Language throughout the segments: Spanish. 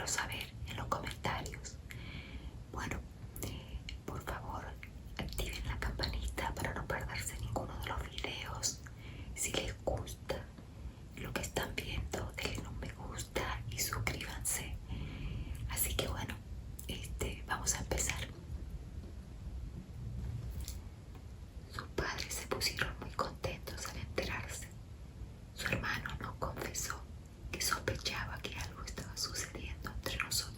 saber en los comentarios. Bueno, por favor, activen la campanita para no perderse ninguno de los videos. Si les gusta lo que están viendo, denle un me gusta y suscríbanse. Así que bueno, vamos a empezar. Sus padres se pusieron muy contentos al enterarse. Su hermano nos confesó que sospechaba que algo estaba sucediendo entre nosotros.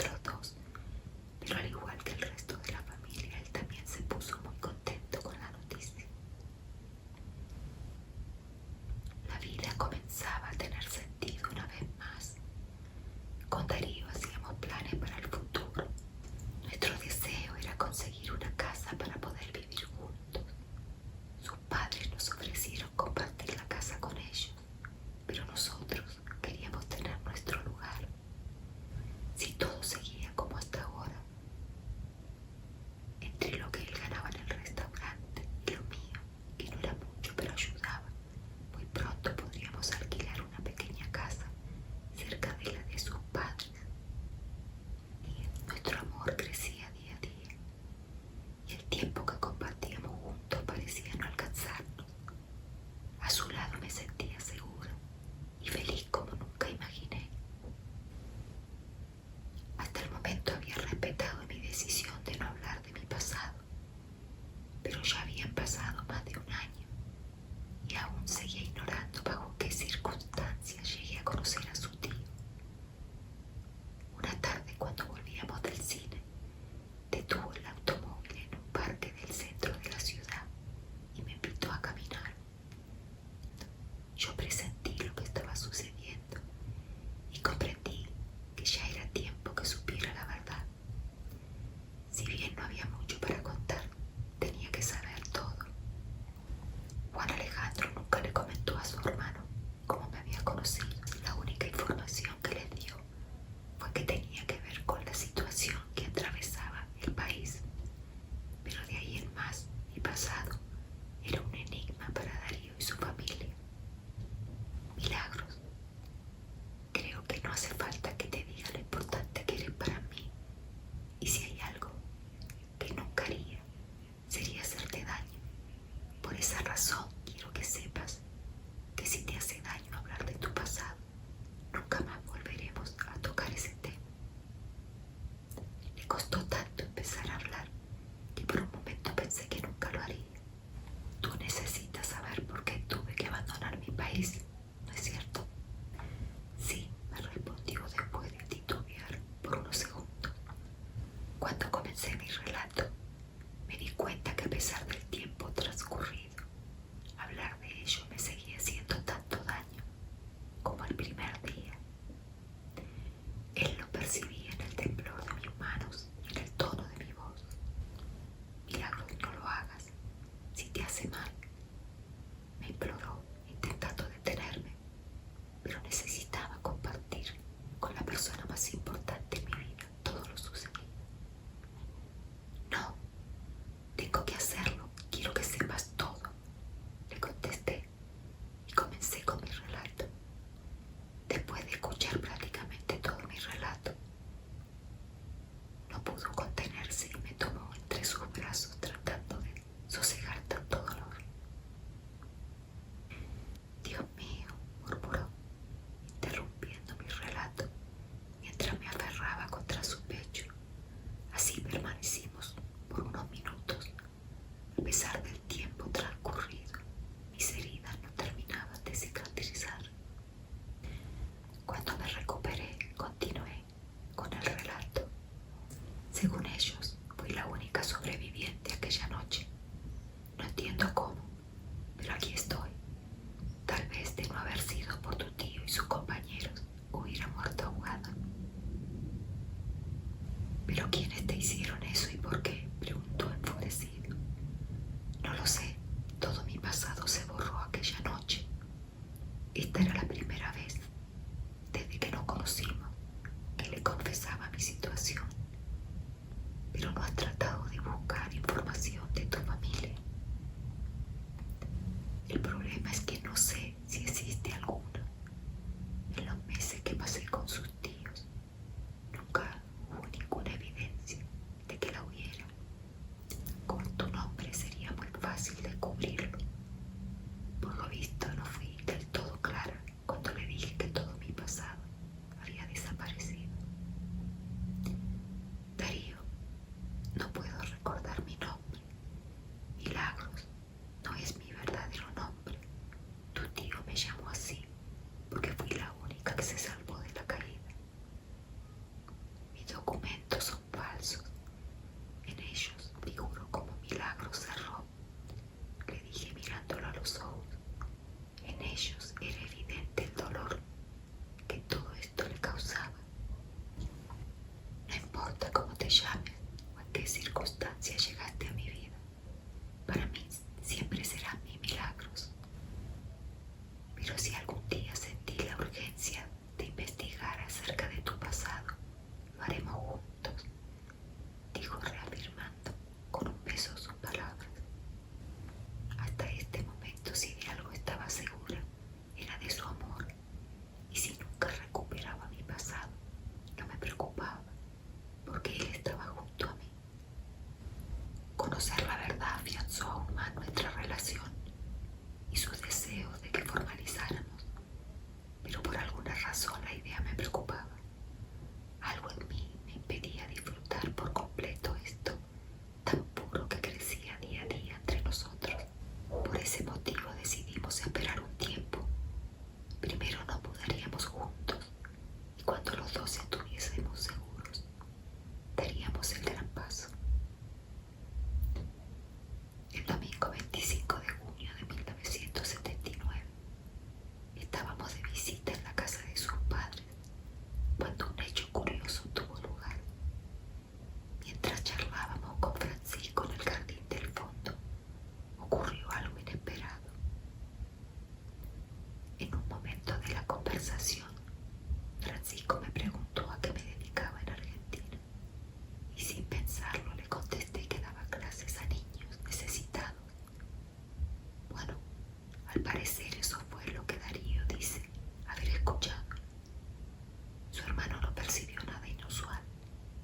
Su hermano no percibió nada inusual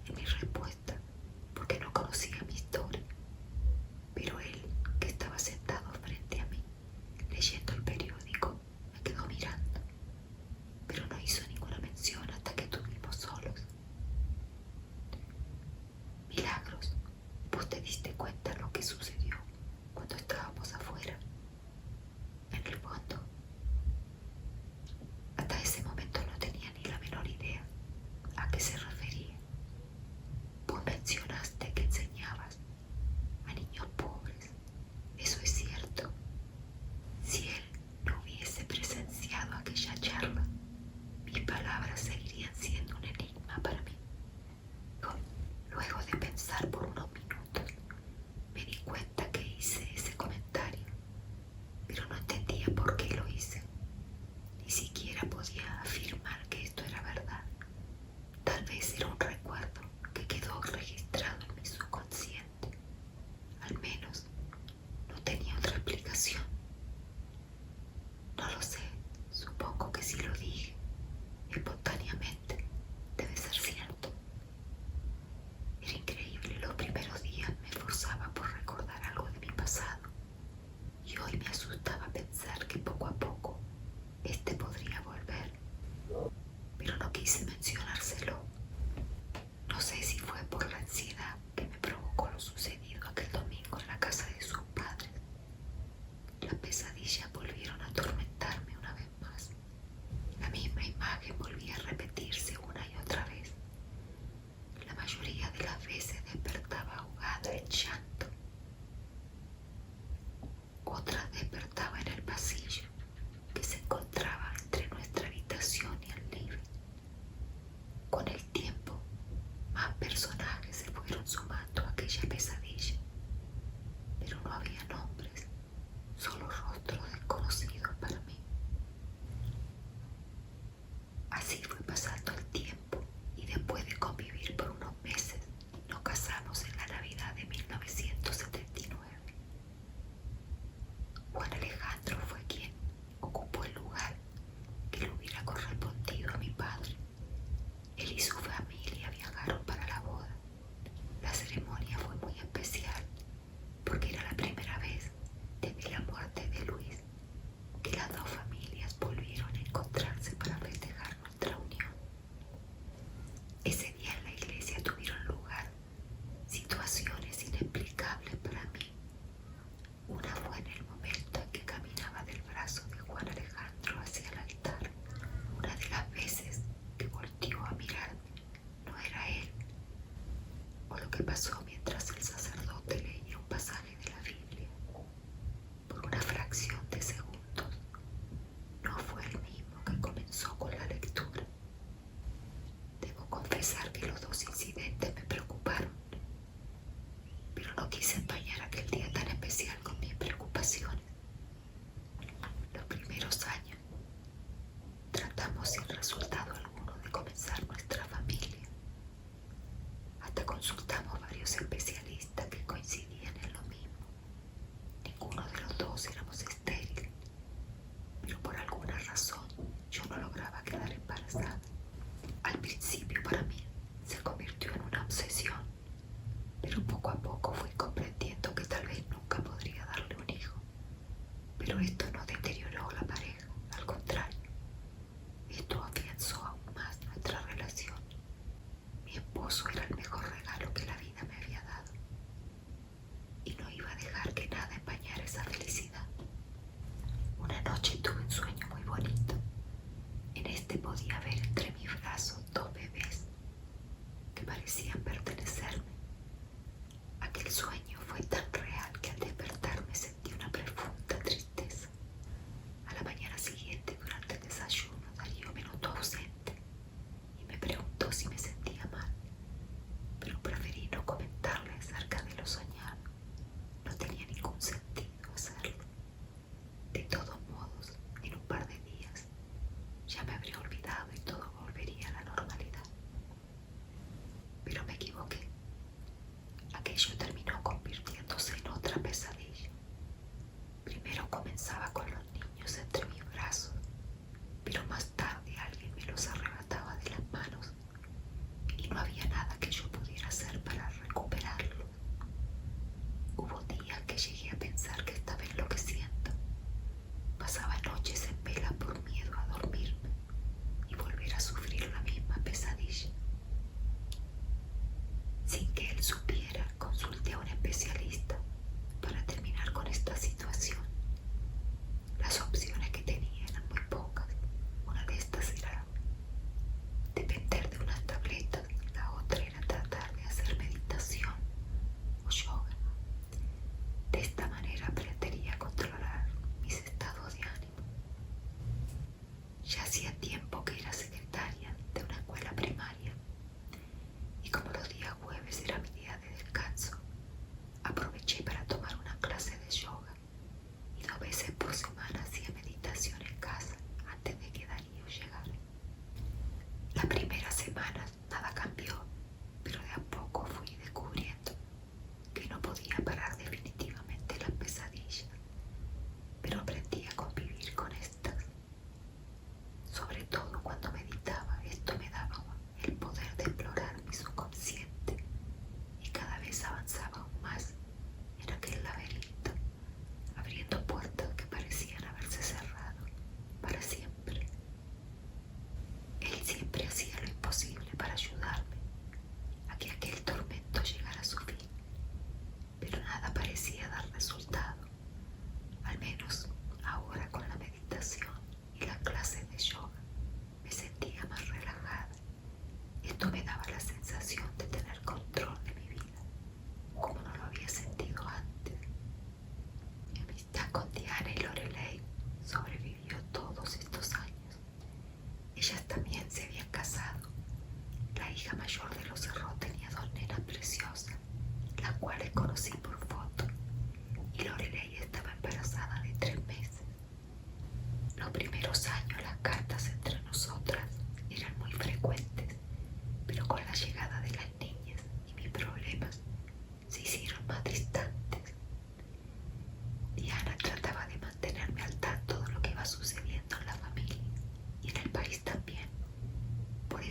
en mi respuesta porque no conocía mi historia, pero él, que estaba sentado frente a mí, leyendo el periódico, me quedó mirando, pero no hizo ninguna mención hasta que estuvimos solos. Milagros, ¿vos te diste cuenta lo que sucedió cuando estábamos afuera? En el fondo, hasta ese momento no tenía ni la menor idea a qué se refería. Vos mencionaste que enseñabas a niños pobres. Eso es cierto. Si él no hubiese presenciado aquella charla, mis palabras seguirían siendo un enigma para mí. Luego de pensar por unos minutos, me di cuenta que hice ese comentario, pero no entendía por qué lo hice. Ni siquiera podía afirmar que esto era verdad. Tal vez era un recuerdo que quedó registrado en mi subconsciente. Al menos no tenía otra explicación. No lo sé, supongo que si lo dije espontáneamente debe ser cierto. Era increíble, los primeros días me esforzaba por recordar algo de mi pasado y hoy me asustaba pensar que poco a poco este podría volver, pero no quise mencionárselo. No sé si fue por la ansiedad que me provocó lo sucedido aquel domingo en la casa de sus padres. Las pesadillas volvieron a atormentarme una vez más. La misma imagen volvía a repetirse una y otra vez. La mayoría de las veces despertaba ahogada en llanto. Otras despertaba en el pasillo que se encontraba entre nuestra habitación y el living. Con el tiempo, más personajes se fueron sumando a aquella pesadilla, pero no había nombres, solo rostros desconocidos para mí. Así fue pasando el tiempo y después de convivir por unos meses, nos casamos en la Navidad de 1979. Juan Alejandro fue quien ocupó el lugar que le hubiera correspondido a mi padre. Él y su familia viajaron para la boda. La ceremonia fue muy especial porque era la primera vez desde la muerte de Luis que las dos familias volvieron a encontrarse para festejar nuestra unión. Ese día en la iglesia tuvieron lugar situaciones inexplicables para mí. Una fue en el momento en que caminaba del brazo de Juan Alejandro hacia el altar. Una de las veces que volteó a mirarme no era él, o lo que pasó mientras el sacerdote leía un pasaje de la Biblia. Por una fracción de segundos, no fue el mismo que comenzó con la lectura. Debo confesar que los dos incidentes me preocuparon, pero no quise empañar aquel día tan especial con mis preocupaciones. Los primeros años tratamos sin resultado alguno de comenzar nuestra familia. Hasta consultamos varios especialistas que coincidían en lo mismo. Ninguno de los dos éramos estériles, pero por alguna razón yo no lograba quedar embarazada. Al principio para mí se convirtió en una obsesión.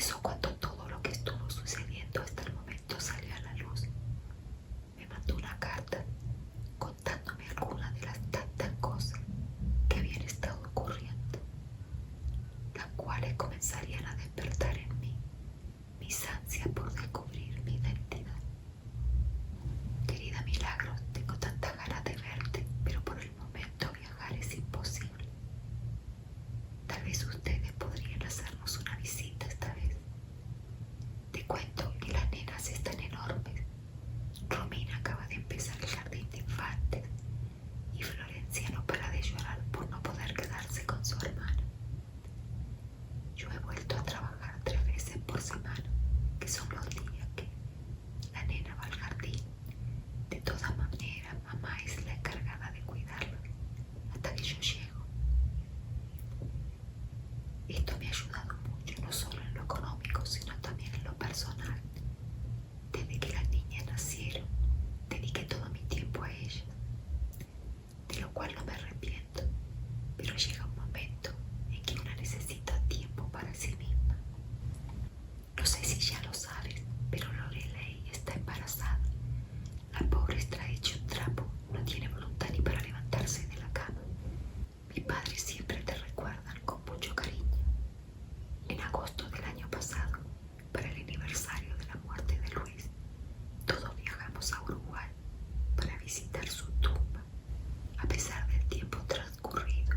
eso, cuando todo lo que estuvo sucediendo hasta el momento salió a la luz, me mandó una carta contándome algunas de las tantas cosas que habían estado ocurriendo, las cuales comenzarían a despertar en mí mis ansias por descubrir mi identidad. Querida Milagros, tengo tantas ganas de verte, pero por el momento viajar es imposible. Tal vez ustedes podrían hacernos una visita esta vez. Te cuento que las nenas están enormes. Romina acaba de empezar el jardín de infantes y Florencia no para de llorar por no poder quedarse con su hermana. Yo he vuelto a trabajar 3 veces por semana, que son los días que la nena va al jardín. De todas maneras, mamá es la encargada de cuidarla hasta que yo llego. Esto me ha ayudado mucho, no solo en lo económico, sino también en lo personal. Desde que las niñas nacieron, dediqué todo mi tiempo a ellas, de lo cual no me arrepiento, pero llega un momento en que una necesita tiempo para sí misma. No sé si ya lo sabes, pero Lorelei está embarazada. La pobre está hecha un trapo, no tiene voluntad ni para levantarse de la cama. Mi padre siempre te recuerdan con mucho cariño. En agosto del año pasado, para el aniversario de la muerte de Luis, todos viajamos a Uruguay para visitar su tumba. A pesar del tiempo transcurrido,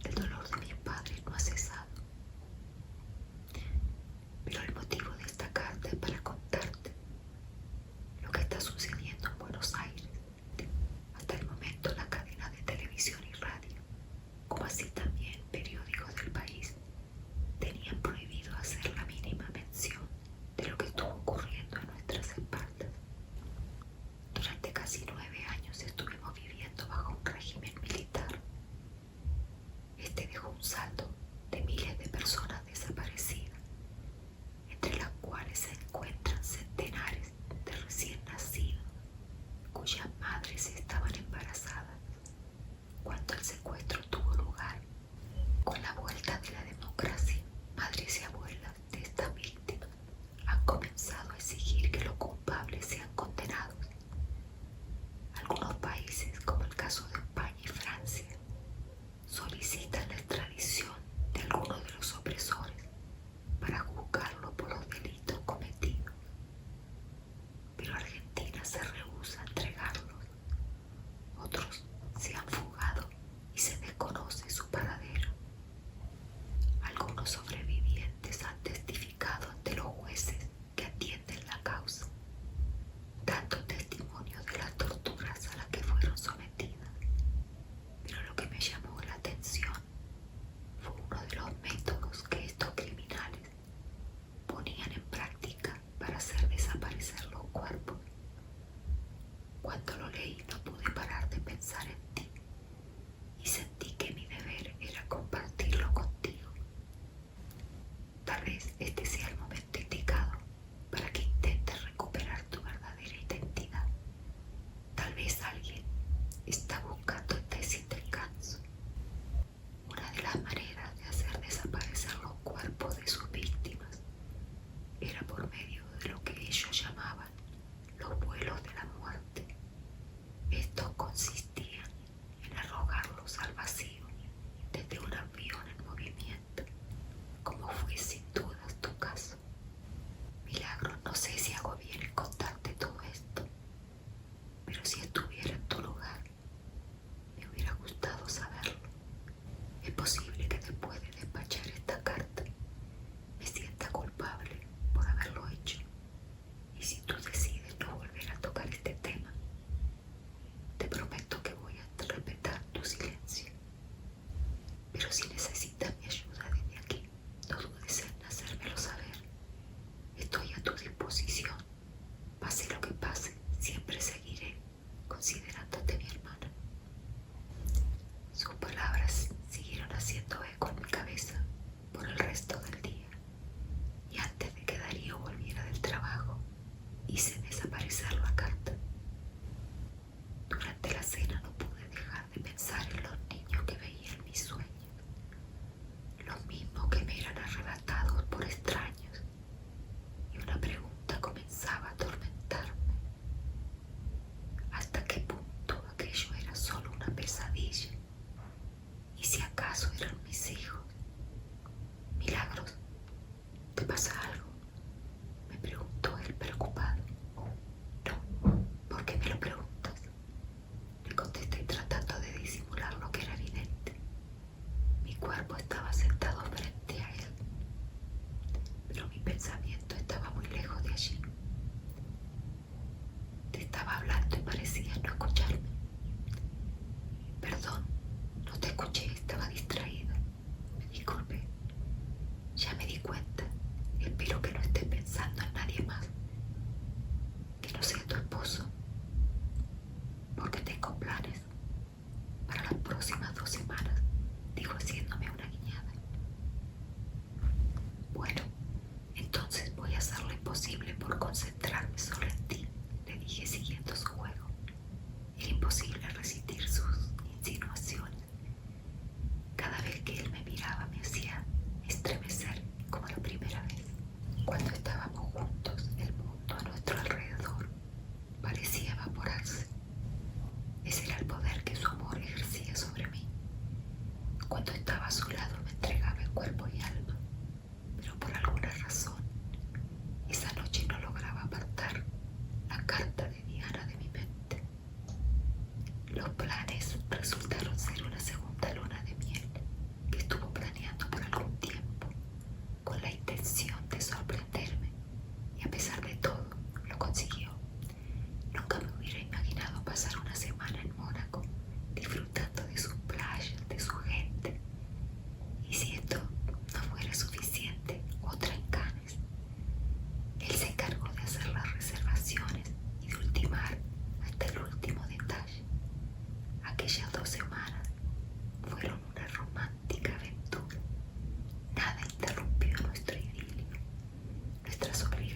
el dolor de mis padres no ha cesado. Pero el motivo de esta carta es para contarte lo que está sucediendo en Buenos Aires. Hasta el momento la cadena de televisión y radio, como así también periódicos del país, tenían prohibido hacer la mínima mención de lo que estuvo ocurriendo a nuestras espaldas. Durante casi 9 años estuvimos viviendo bajo un régimen militar. Este dejó un saldo de miles de personas desaparecidas, entre las cuales se encuentran centenares de recién nacidos cuyas madres estaban embarazadas cuando el secuestro tuvo lugar. Con la vuelta de la democracia, madres y abuelas de estas víctimas han comenzado a exigir que los culpables sean condenados. Algunos países, como el caso de España y Francia, solicitan la extradición de algunos de los opresores para juzgarlos por los delitos cometidos, pero Argentina se rehúsa a entregarlos. Otros se han fugado y se desconoce su paradero. Algunos sobrevivientes han testificado ante los jueces que atienden la causa, dando testimonio de las torturas a las que fueron sometidas. Pero lo que me llamó la atención fue uno de los métodos que estos criminales ponían en práctica para hacer desaparecer los cuerpos. Cuando lo leí no pude parar de pensar en ti y sentí que mi deber era compartirlo contigo. Tal vez este sea el momento indicado para que intentes recuperar tu verdadera identidad. Tal vez alguien está buscándote sin descanso. Una de las maneras de hacer desaparecer los cuerpos de sus víctimas era por medio de lo que ellos llamaban los vuelos de la muerte. Estos consistían en arrojarlos al vacío desde un avión en movimiento, como fue sin dudas tu caso. Milagros, no sé si hago bien en contarte todo esto, pero si estuviera en tu lugar, me hubiera gustado saberlo. Es posible que después de despachar esta carta me sienta culpable por haberlo hecho.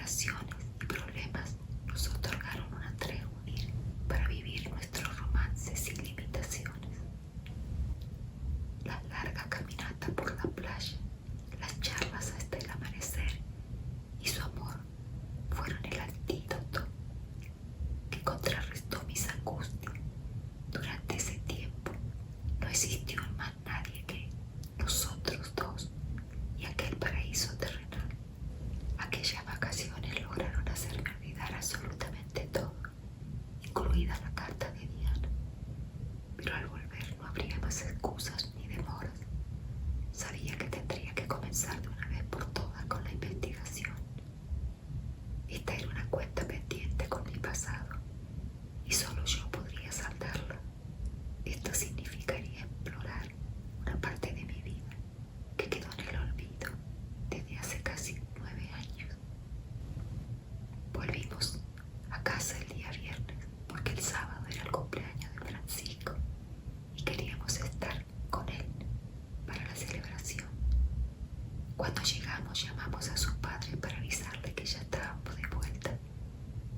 preocupaciones y problemas nos otorgaron una tregua para vivir nuestro romance sin limitaciones. La larga caminata por la playa, las charlas hasta el amanecer y su amor fueron el antídoto que contrarrestó mis angustias. Durante ese tiempo no existió más nadie que nosotros dos y aquel paraíso terrenal. Aquellas vacaciones lograron hacerme olvidar absolutamente todo, incluida la carta de Diana. Pero al volver no habría más excusas ni demoras. Sabía que tendría que comenzar de una vez por todas con la investigación. Esta era una cuenta pendiente con mi pasado y solo yo podría saldarla. Esto significaría explorar una parte de mi vida que quedó en el olvido desde hace casi 9 años. Volvimos a casa el día viernes porque el sábado era el cumpleaños de Francisco y queríamos estar con él para la celebración. Cuando llegamos llamamos a su padre para avisarle que ya estábamos de vuelta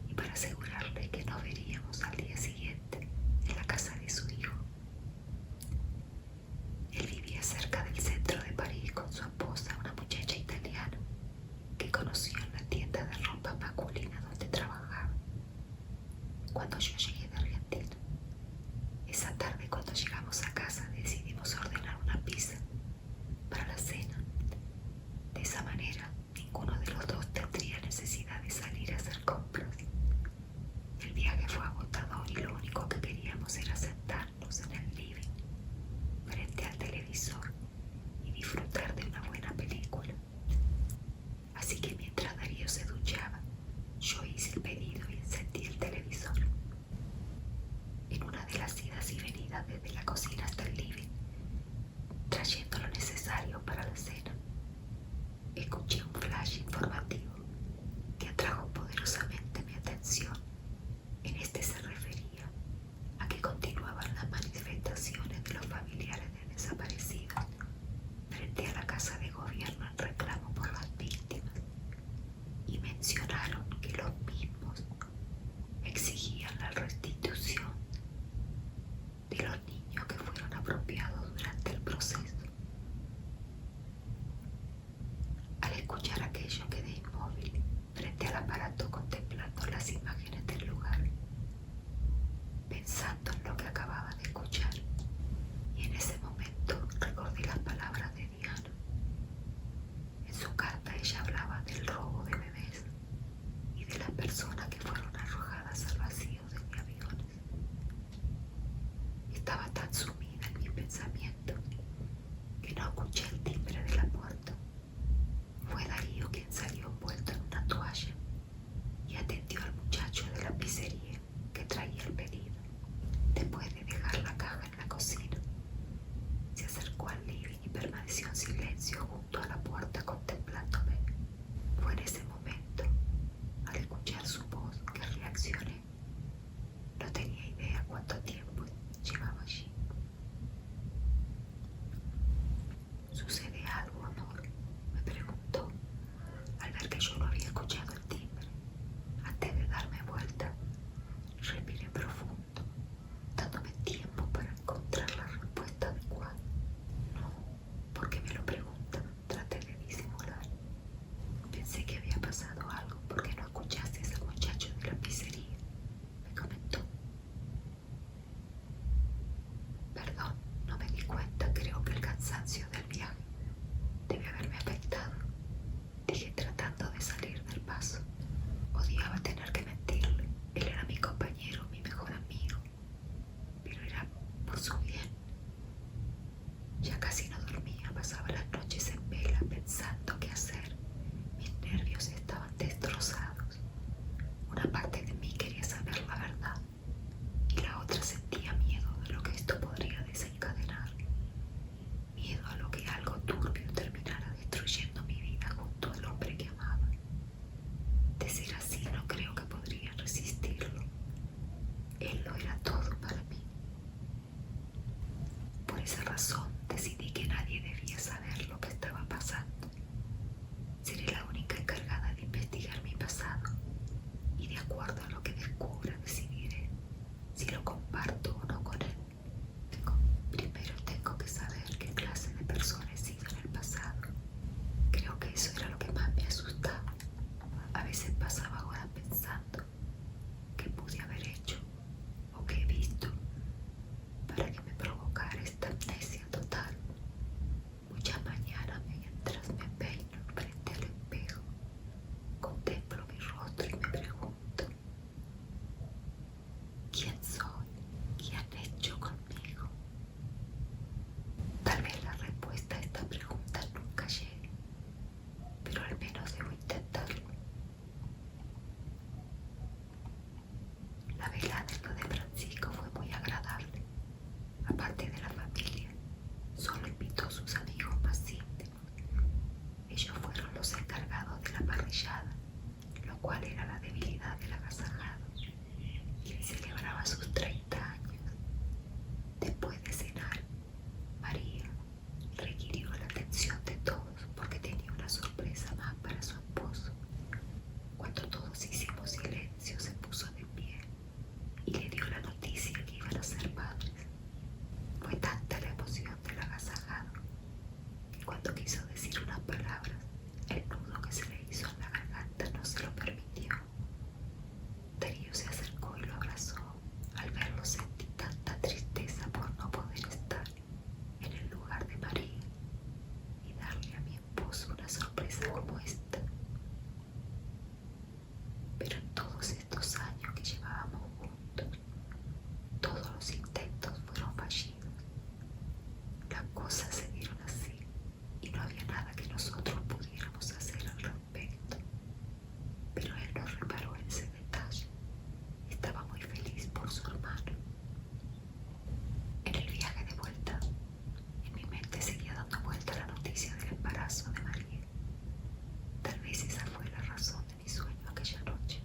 y para asegurarle que nos veríamos al día siguiente en la casa de su hijo. Él vivía cerca del centro de París con su esposa, una muchacha italiana que conoció en la tienda de ropa masculina donde trabajaba. Cuando yo llegué de Argentina, esa tarde cuando llegamos a casa decidimos ordenar una pizza para la cena. De esa manera, ninguno de los dos tendría necesidad de salir a hacer compras. El viaje fue agotador y lo único que queríamos era sentarnos en el living, frente al televisor y disfrutar de una buena película. Así que mientras Darío se duchaba, yo hice el pedido y encendí el televisor. En una de las idas y venidas desde la cocina hasta el living, trayendo lo necesario para la cena, escuché un flash informativo que atrajo poderosamente mi atención. En este se refería a que continuaban las manifestaciones de los familiares de desaparecidos frente a la Casa de Gobierno en reclamo por las víctimas y mencionaron que los mismos exigían la restitución de los niños que fueron apropiados durante el proceso. Al escuchar aquello quedé inmóvil frente al aparato contemplando las imágenes del lugar, pensando en lo que acababa de escuchar, y en ese momento recordé las palabras de Diana. En su carta ella hablaba del robo de bebés y de las personas que fueron arrojadas al vacío desde aviones. Estaba tan sumida en mis pensamientos que no escuché el timbre de la puerta. Fue Darío quien salió envuelto en una toalla y atendió al muchacho de la pizzería que traía el pedido. Después de dejar la caja en la cocina, se acercó al living y permaneció en silencio junto a la puerta contemplándome. Fue en ese momento, al escuchar su voz, que reaccioné. No tenía idea cuánto tiempo llevaba allí. ¿Sucede algo, amor?, me preguntó al ver que yo no había escuchado el timbre. Antes de darme vuelta, respiré profundo, dándome tiempo para encontrar la respuesta adecuada. No, porque me lo preguntan, traté de disimular. Pensé que había pasado algo porque no escuchaste al muchacho de la pizzería, me comentó. Perdón, no me di cuenta, creo que el cansancio del viaje debe haberme afectado, dije tratando de salir del paso. arrodillada, lo cual era la debilidad del agasajado, quien celebraba sus 30 años. Después de cenar, María requirió la atención de todos porque tenía una sorpresa más para su esposo. Cuando todos hicimos silencio, se puso de pie y le dio la noticia que iban a ser padres. Fue tanta la emoción del agasajado que cuando quiso decir unas palabras, el nudo que se le hizo en la garganta no se lo permitió. Darío se acercó y lo abrazó. Al verlo sentí tanta tristeza por no poder estar en el lugar de María y darle a mi esposo una sorpresa como esta. Pero en todos estos años que llevábamos juntos, todos los intentos fueron fallidos. Las cosas se dieron así y no había nada que nosotros pudiéramos hacer al respecto. Pero él no reparó en ese detalle. Estaba muy feliz por su hermano. En el viaje de vuelta, en mi mente seguía dando vuelta la noticia del embarazo de María. Tal vez esa fue la razón de mi sueño aquella noche.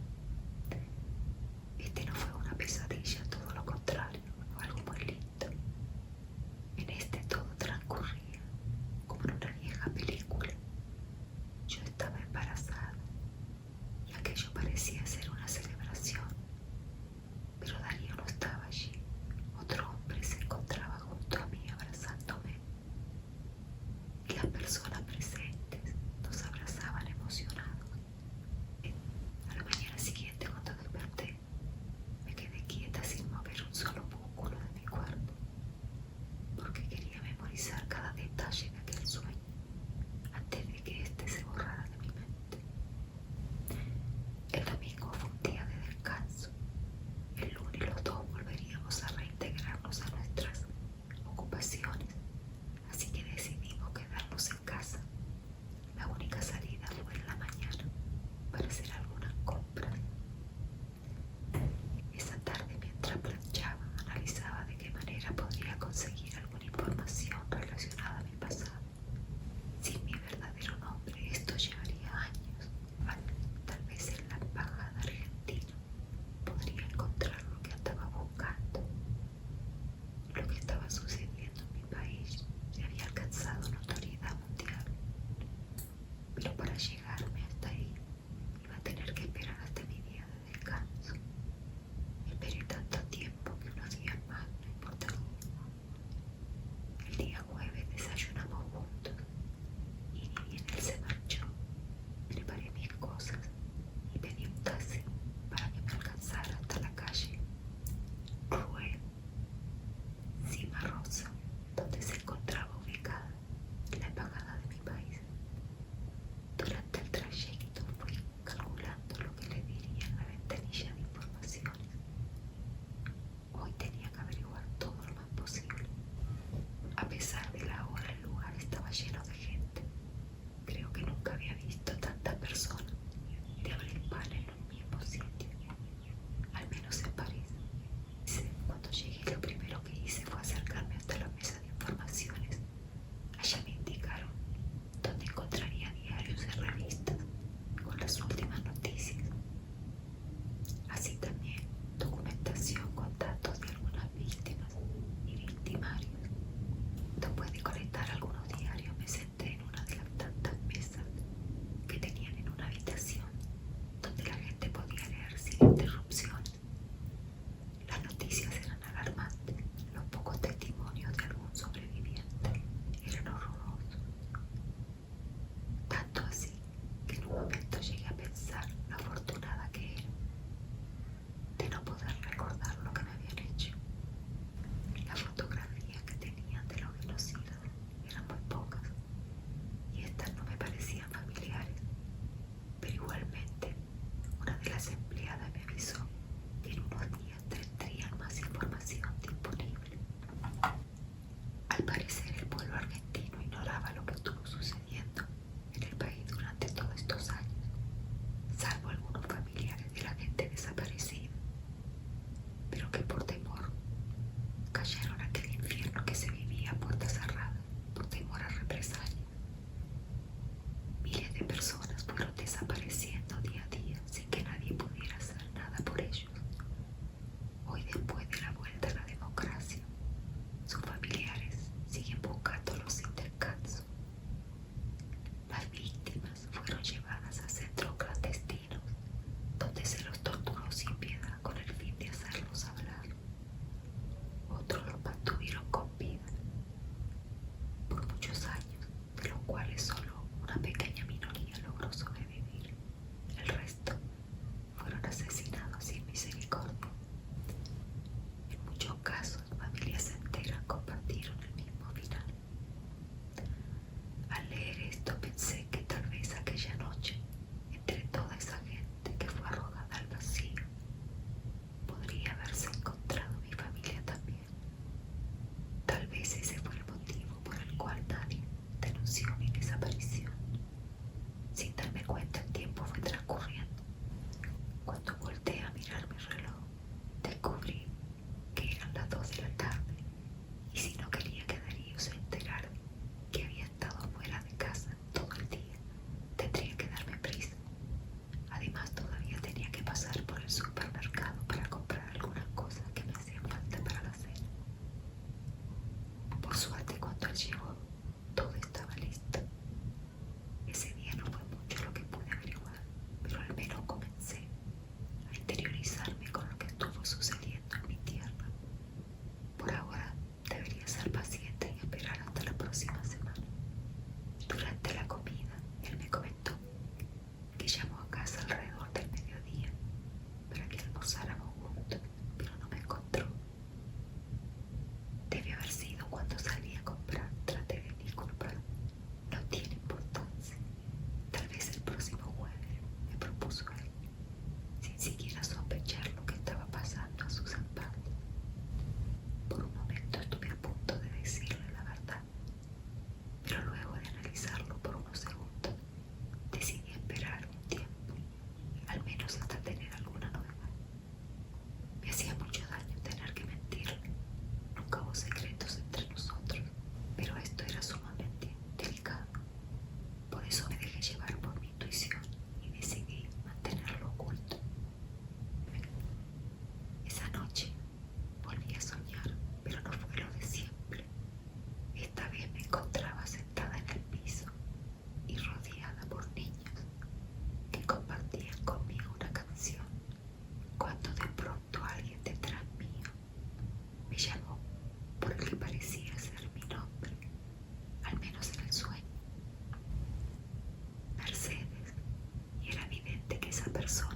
Este no fue una pesadilla, todo lo contrario, fue algo muy lindo. En este todo transcurría como en una vieja película. Yo estaba embarazada y aquello parecía ser una celebración. Pero Darío no estaba allí. Otro hombre se encontraba junto a mí abrazándome. Y las personas presentes nos abrazaban emocionados. A la mañana siguiente, cuando desperté, me quedé quieta sin mover un solo músculo de mi cuerpo, porque quería memorizar cada detalle de aquel sueño antes de que éste se borrara de mi mente. El domingo fue un día de descanso. El lunes los dos volveríamos a reintegrarnos a nuestras ocupaciones, así que decidimos quedarnos en casa. La única salida fue en la mañana para hacer algunas compras. Esa tarde, mientras planchaba, analizaba de qué manera podría conseguir alguna información relacionada a mi pasado. Sin mi verdadero nombre, esto llevaría años. Tal vez en la embajada argentina podría encontrar lo que andaba buscando. Lo que estaba sucediendo en mi país ya había alcanzado notoriedad mundial. Pero para llegarme hasta ahí, iba a tener que esperar hasta mi día de descanso. Esperé tanto tiempo que unos días más no importaría. El día jueves desayunamos juntos y ni bien él se marchó, preparé mis cosas y pedí un taxi para que me alcanzara hasta la calle Rue Cimarosa, donde se encontraba ubicada la embajada de mi país. Durante el trayecto fui calculando lo que le diría en la ventanilla de informaciones. Hoy tenía que averiguar todo lo más posible. A pesar de la hora, el lugar estaba lleno de gente. Creo que nunca había visto tantas personas de habla hispana en un mismo sitio, al menos en París. Cuando llegué, lo primero que hice fue acercarme hasta la mesa de informaciones. Allá me indicaron dónde encontraría diarios y revistas con las últimas noticias. Así también documentación con datos de algunas víctimas y victimarios. Después de colectar algunos diarios, me senté en una de las tantas mesas que tenían en una habitación donde la gente podía leer sin interrupciones. Las noticias eran alarmantes. Los pocos testimonios de algún sobreviviente eran horrorosos. Tanto así que en un momento llegué a pensar lo afortunada que era de no poder recordar lo que me habían hecho. Las fotografías que tenían de los genocidas eran muy pocas y estas no me parecían familiares, pero igualmente una de las empleadas me avisó que en unos días tendrían más información disponible. Al parecer, el pueblo argentino ignoraba lo que estuvo sucediendo en el país durante todos estos años, salvo algunos familiares de la gente desaparecida, pero que por temor callaron aquel infierno que se vivía a puerta cerrada por temor a represalias. Miles de personas fueron desapareciendo persona.